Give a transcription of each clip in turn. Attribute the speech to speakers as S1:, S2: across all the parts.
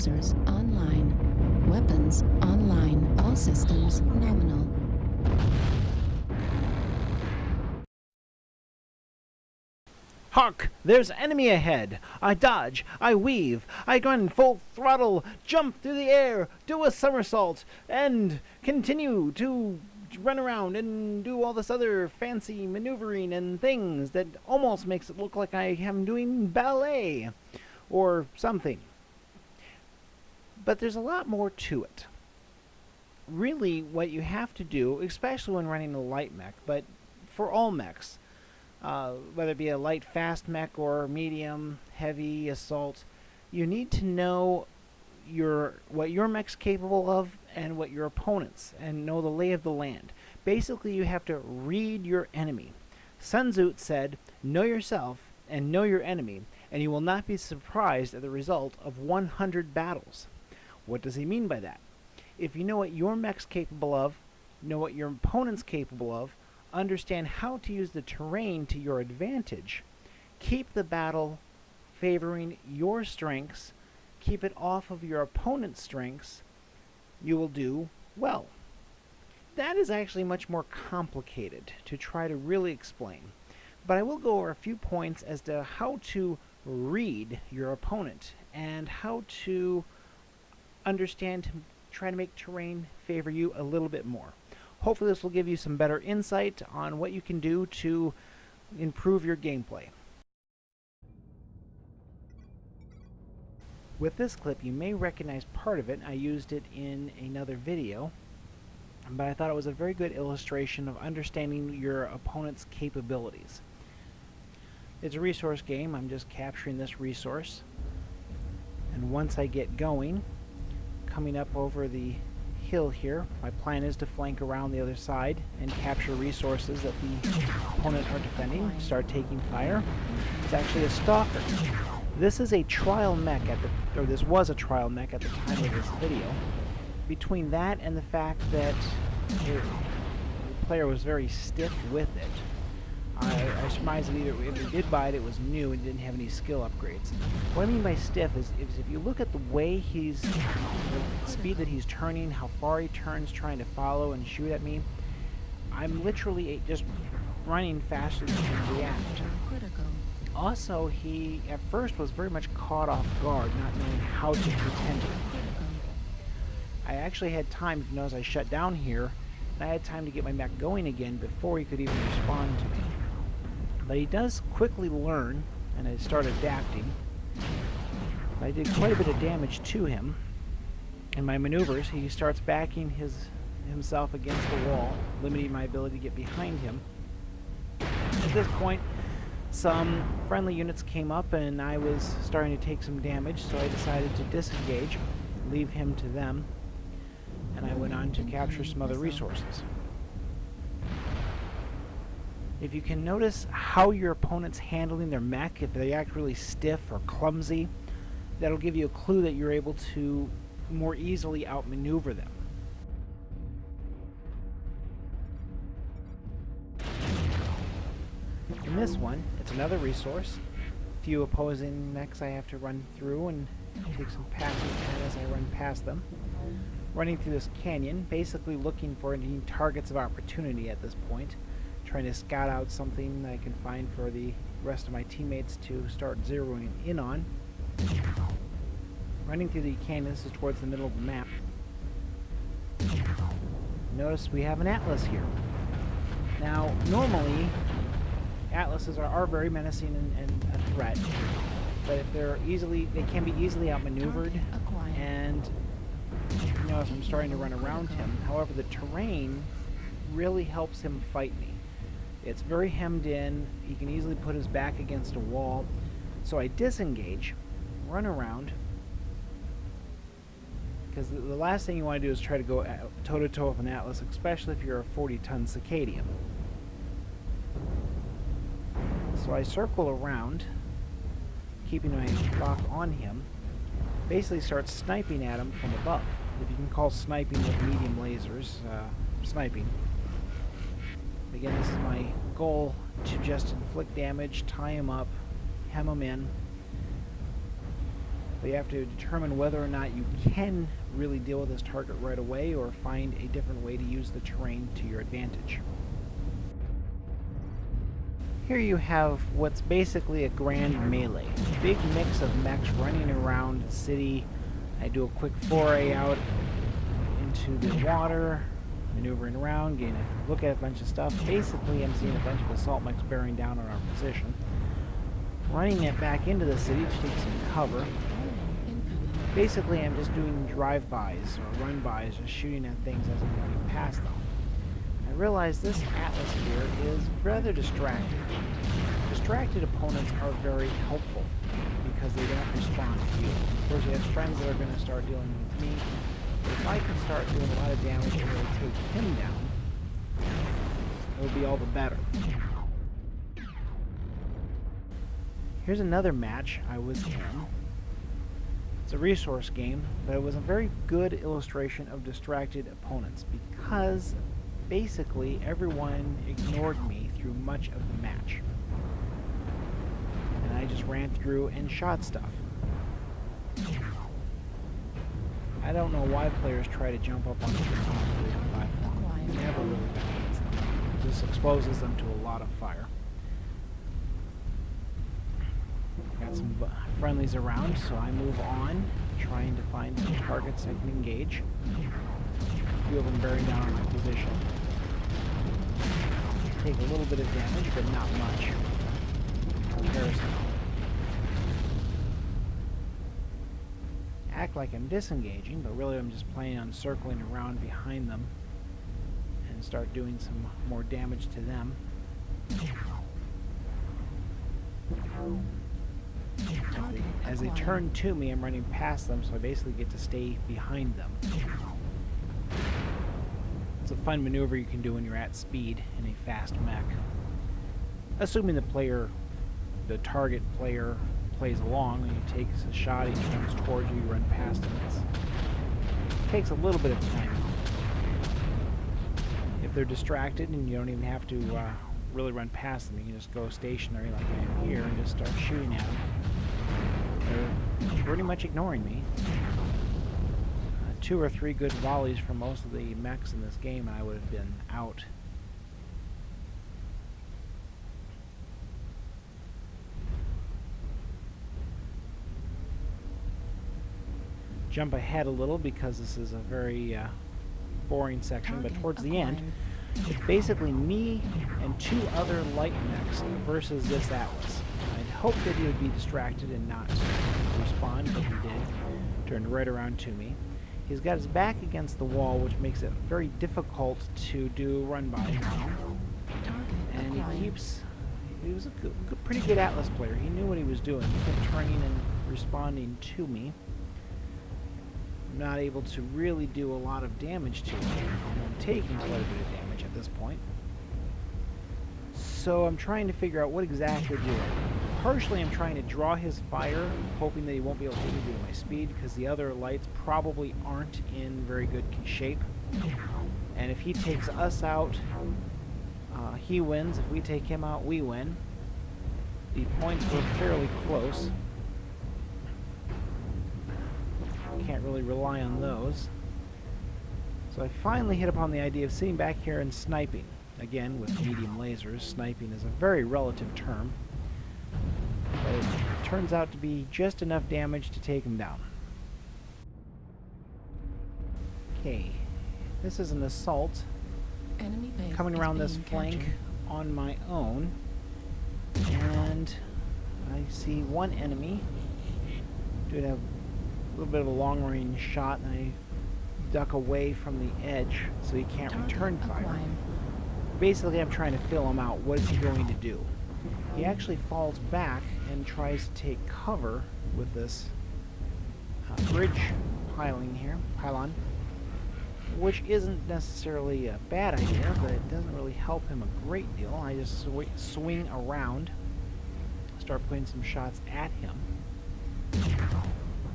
S1: Lasers online. Weapons online. All systems nominal.
S2: Hark! There's enemy ahead! I dodge, I weave, I run full throttle, jump through the air, do a somersault, and continue to run around and do all this other fancy maneuvering and things that almost makes it look like I am doing ballet or something. But there's a lot more to it. Really, what you have to do, especially when running a light mech, but for all mechs, whether it be a light fast mech or medium, heavy, assault, you need to know what your mech's capable of and what your opponent's, and know the lay of the land. Basically, you have to read your enemy. Sun Tzu said, know yourself and know your enemy, and you will not be surprised at the result of 100 battles. What does he mean by that? If you know what your mech's capable of, know what your opponent's capable of, understand how to use the terrain to your advantage, keep the battle favoring your strengths, keep it off of your opponent's strengths, you will do well. That is actually much more complicated to try to really explain. But I will go over a few points as to how to read your opponent and how to understand to try to make terrain favor you a little bit more. Hopefully this will give you some better insight on what you can do to improve your gameplay. With this clip, you may recognize part of it. I used it in another video, but I thought it was a very good illustration of understanding your opponent's capabilities. It's a resource game. I'm just capturing this resource, and once I get going, coming up over the hill here, my plan is to flank around the other side and capture resources that the opponent are defending, start taking fire. It's actually a stalker. This is a trial mech this was a trial mech at the time of this video. Between that and the fact that the player was very stiff with it, I surmise that either if he did buy it, it was new and didn't have any skill upgrades. What I mean by stiff is if you look at the way the speed that he's turning, how far he turns trying to follow and shoot at me, I'm literally just running faster than he can react. Also, he at first was very much caught off guard, not knowing how to contend with it. I actually had time, if you notice I shut down here, and I had time to get my mech going again before he could even respond to me. But he does quickly learn, and I start adapting. I did quite a bit of damage to him. In my maneuvers, he starts backing himself against the wall, limiting my ability to get behind him. At this point, some friendly units came up, and I was starting to take some damage, so I decided to disengage, leave him to them, and I went on to capture some other resources. If you can notice how your opponent's handling their mech, if they act really stiff or clumsy, that'll give you a clue that you're able to more easily outmaneuver them. In this one, it's another resource. A few opposing mechs I have to run through and take some passes as I run past them. Running through this canyon, basically looking for any targets of opportunity at this point. Trying to scout out something I can find for the rest of my teammates to start zeroing in on. Running through the canyon, this is towards the middle of the map. Notice we have an atlas here. Now, normally, atlases are very menacing and a threat, but if they can be easily outmaneuvered, and you notice I'm starting to run around him. However, the terrain really helps him fight me. It's very hemmed in. He can easily put his back against a wall. So I disengage, run around, because the last thing you want to do is try to go toe-to-toe with an atlas, especially if you're a 40-ton Cicadian. So I circle around, keeping my lock on him, basically start sniping at him from above. If you can call sniping with medium lasers, sniping. Again, this is my goal, to just inflict damage, tie him up, hem him in, But you have to determine whether or not you can really deal with this target right away or find a different way to use the terrain to your advantage. Here you have what's basically a grand melee. Big mix of mechs running around the city. I do a quick foray out into the water, maneuvering around, getting a look at a bunch of stuff. Basically, I'm seeing a bunch of assault mechs bearing down on our position. Running it back into the city to take some cover. Basically, I'm just doing drive-bys or run-bys, just shooting at things as I'm running past them. I realize this atmosphere is rather distracting. Distracted opponents are very helpful because they don't respond to you. Of course, you have friends that are going to start dealing with me. But if I can start doing a lot of damage and really take him down, it would be all the better. Here's another match I was in. It's a resource game, but it was a very good illustration of distracted opponents because basically everyone ignored me through much of the match. And I just ran through and shot stuff. I don't know why players try to jump up onto the top of the platform. It never really benefits them. This exposes them to a lot of fire. Got some friendlies around, so I move on, trying to find some targets I can engage. A few of them bearing down on my position. Take a little bit of damage, but not much in comparison. Act like I'm disengaging, but really I'm just planning on circling around behind them and start doing some more damage to them. As they turn to me, I'm running past them, so I basically get to stay behind them. It's a fun maneuver you can do when you're at speed in a fast mech. Assuming the target player plays along, and he takes a shot, he turns towards you, you run past him. It takes a little bit of time. If they're distracted, and you don't even have to really run past them, you can just go stationary like I am here and just start shooting at them. They're pretty much ignoring me. 2 or 3 good volleys from most of the mechs in this game and I would have been out. Jump ahead a little because this is a very boring section, but towards the end, it's basically me and 2 other light mechs versus this Atlas. I'd hoped that he would be distracted and not respond, but he did. Turned right around to me. He's got his back against the wall, which makes it very difficult to do run-bys on. And he was a pretty good Atlas player. He knew what he was doing. He kept turning and responding to me. I'm not able to really do a lot of damage to him. I'm taking quite a bit of damage at this point. So I'm trying to figure out what exactly to do. Partially I'm trying to draw his fire, hoping that he won't be able to hit me due to my speed, because the other lights probably aren't in very good shape. And if he takes us out, he wins. If we take him out, we win. The points were fairly close. Can't really rely on those. So I finally hit upon the idea of sitting back here and sniping. Again, with medium lasers, sniping is a very relative term. But it turns out to be just enough damage to take him down. Okay, this is an assault.
S1: Enemy base
S2: Coming around this flank
S1: captured.
S2: on my own. And I see one enemy. Doing a little bit of a long-range shot, and I duck away from the edge so he can't return fire. Basically, I'm trying to fill him out. What is he going to do? He actually falls back and tries to take cover with this bridge pylon, which isn't necessarily a bad idea, but it doesn't really help him a great deal. I just swing around, start putting some shots at him.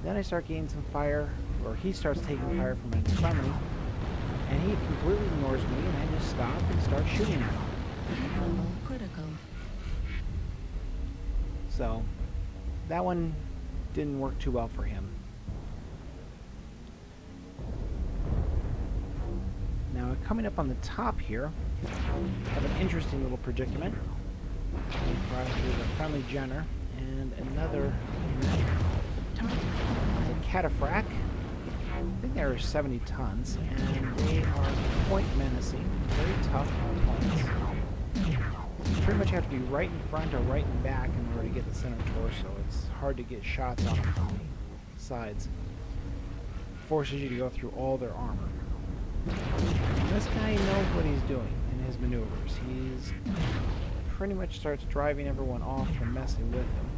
S2: Then I start getting some fire, or he starts taking fire from a friendly, and he completely ignores me, and I just stop and start shooting at him.
S1: Critical.
S2: So, that one didn't work too well for him. Now, coming up on the top here, I have an interesting little predicament. There's a friendly Jenner and another cataphract. I think they're 70 tons, and they are quite menacing, very tough opponents. You pretty much have to be right in front or right in back in order to get the center torso. It's hard to get shots on them from the sides. Forces you to go through all their armor. And this guy knows what he's doing in his maneuvers. He's pretty much starts driving everyone off from messing with him.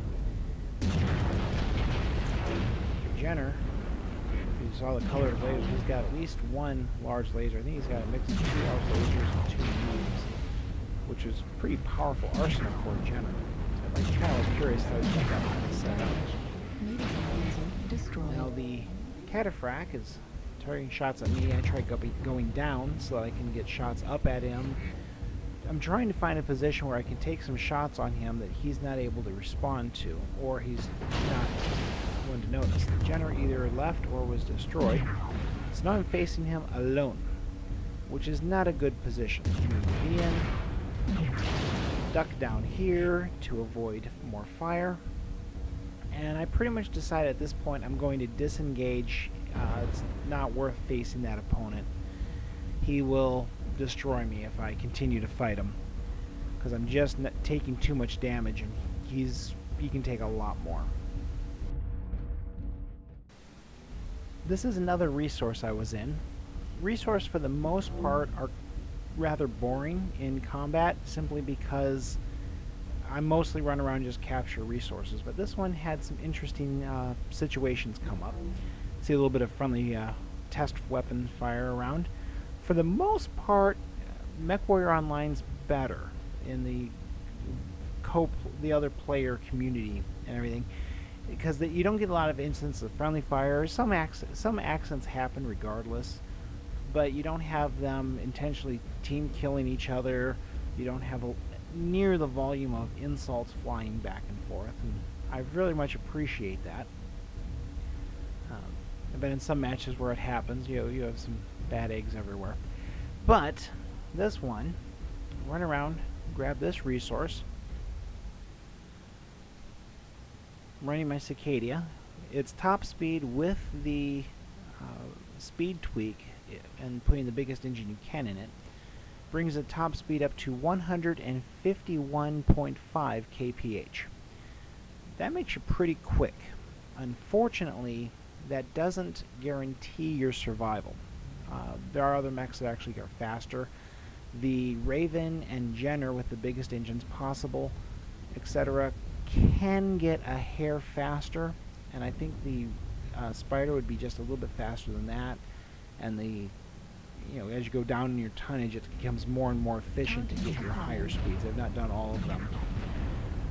S2: Jenner, you saw the colored lasers, he's got at least one large laser. I think he's got a mix of 2 large lasers and 2 mediums, which is a pretty powerful arsenal for a Jenner. So I'm kind of curious how he's got that set up. Now the cataphract is targeting shots at me. I try going down so that I can get shots up at him. I'm trying to find a position where I can take some shots on him that he's not able to respond to, or he's not going to notice. The Jenner either left or was destroyed, so now I'm facing him alone, which is not a good position. I need to be in, duck down here to avoid more fire, and I pretty much decided at this point I'm going to disengage. It's not worth facing that opponent. He will destroy me if I continue to fight him, because I'm just taking too much damage, and he can take a lot more. This is another resource I was in. Resources for the most part are rather boring in combat, simply because I mostly run around and just capture resources, but this one had some interesting situations come up. See a little bit of friendly test weapon fire around. For the most part, MechWarrior Online's better in the other player community and everything, because you don't get a lot of instances of friendly fire. Some accidents happen regardless, but you don't have them intentionally team killing each other. You don't have near the volume of insults flying back and forth, and I really much appreciate that. I've been in some matches where it happens. You have some bad eggs everywhere. But this one, run around, grab this resource. I'm running my Cicadia. It's top speed with the speed tweak and putting the biggest engine you can in it. Brings the top speed up to 151.5 kph. That makes you pretty quick. Unfortunately, that doesn't guarantee your survival. There are other mechs that actually are faster. The Raven and Jenner with the biggest engines possible, etc., can get a hair faster, and I think the Spider would be just a little bit faster than that. And as you go down in your tonnage, it becomes more and more efficient to get your higher speeds. I've not done all of them.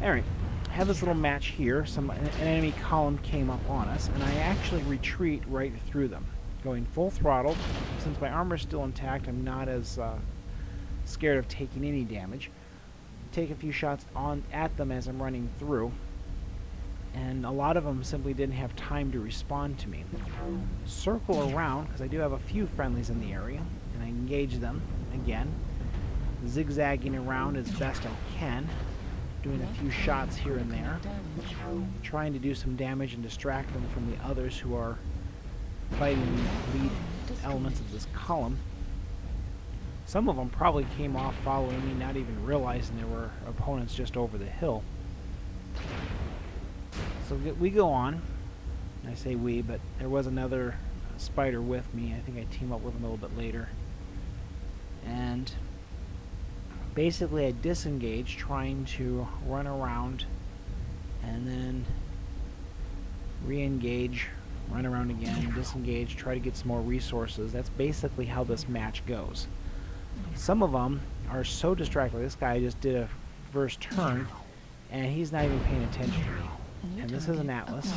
S2: Alright, I have this little match here. An enemy column came up on us, and I actually retreat right through them, going full throttle. Since my armor is still intact, I'm not as scared of taking any damage. Take a few shots at them as I'm running through, and a lot of them simply didn't have time to respond to me. Circle around, because I do have a few friendlies in the area, and I engage them again, zigzagging around as best I can, doing a few shots here and there, trying to do some damage and distract them from the others who are fighting the lead elements of this column. Some of them probably came off following me, not even realizing there were opponents just over the hill. So we go on. I say we, but there was another Spider with me. I think I team up with him a little bit later. And basically I disengage, trying to run around, and then re-engage, run around again, disengage, try to get some more resources. That's basically how this match goes. Some of them are so distracted. This guy just did a reverse turn, and he's not even paying attention to me. And this is an Atlas,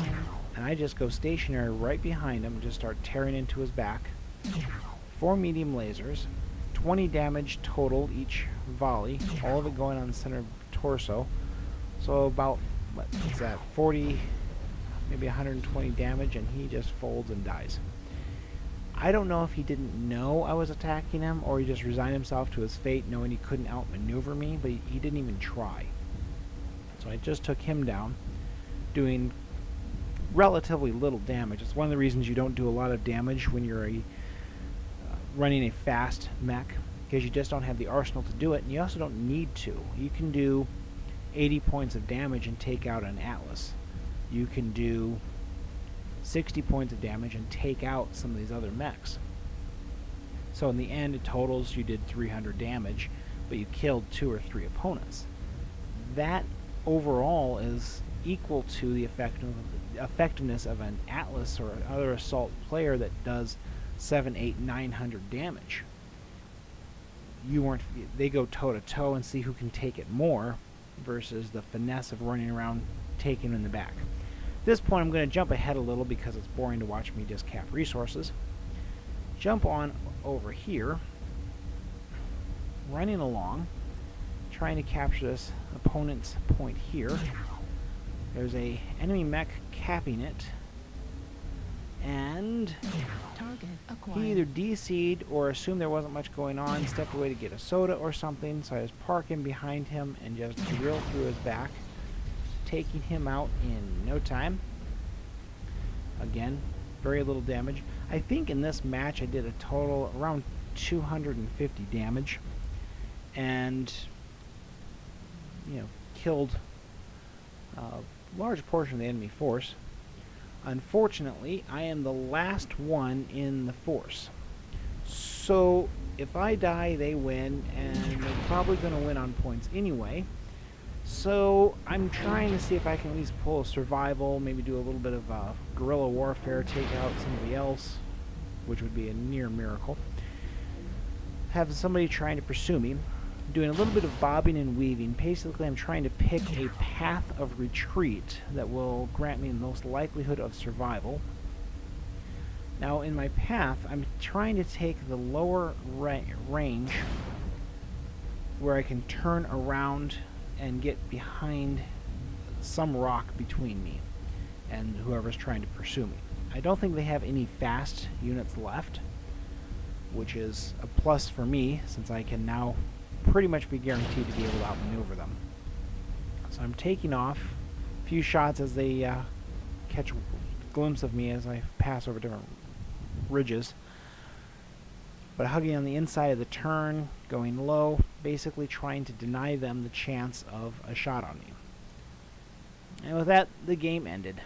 S2: and I just go stationary right behind him and just start tearing into his back. 4 medium lasers, 20 damage total each volley, all of it going on the center torso. So about, what's that, 40 maybe 120 damage, and he just folds and dies. I don't know if he didn't know I was attacking him, or he just resigned himself to his fate knowing he couldn't outmaneuver me, but he didn't even try. So I just took him down, doing relatively little damage. It's one of the reasons you don't do a lot of damage when you're running a fast mech, because you just don't have the arsenal to do it, and you also don't need to. You can do 80 points of damage and take out an Atlas. You can do 60 points of damage and take out some of these other mechs. So in the end, it totals you did 300 damage, but you killed 2 or 3 opponents. That overall is equal to the effectiveness of an Atlas or other assault player that does 700, 800, 900 damage. They go toe to toe and see who can take it more, versus the finesse of running around taking him in the back. At this point, I'm going to jump ahead a little because it's boring to watch me just cap resources. Jump on over here, running along, trying to capture this opponent's point here. There's a enemy mech capping it, and
S1: Target acquired.
S2: he either DC'd or assumed there wasn't much going on, stepped away to get a soda or something, so I just park him behind him and just drill through his back, taking him out in no time. Again, very little damage. I think in this match I did a total around 250 damage, and killed a large portion of the enemy force. Unfortunately, I am the last one in the force. So if I die, they win, and they're probably going to win on points anyway. So I'm trying to see if I can at least pull a survival, maybe do a little bit of guerrilla warfare, take out somebody else, which would be a near miracle. Have somebody trying to pursue me, doing a little bit of bobbing and weaving. Basically, I'm trying to pick a path of retreat that will grant me the most likelihood of survival. Now, in my path, I'm trying to take the lower range where I can turn around and get behind some rock between me and whoever's trying to pursue me. I don't think they have any fast units left, which is a plus for me, since I can now pretty much be guaranteed to be able to outmaneuver them. So I'm taking off. A few shots as they catch a glimpse of me as I pass over different ridges. But hugging on the inside of the turn, going low, basically trying to deny them the chance of a shot on me. And with that, the game ended.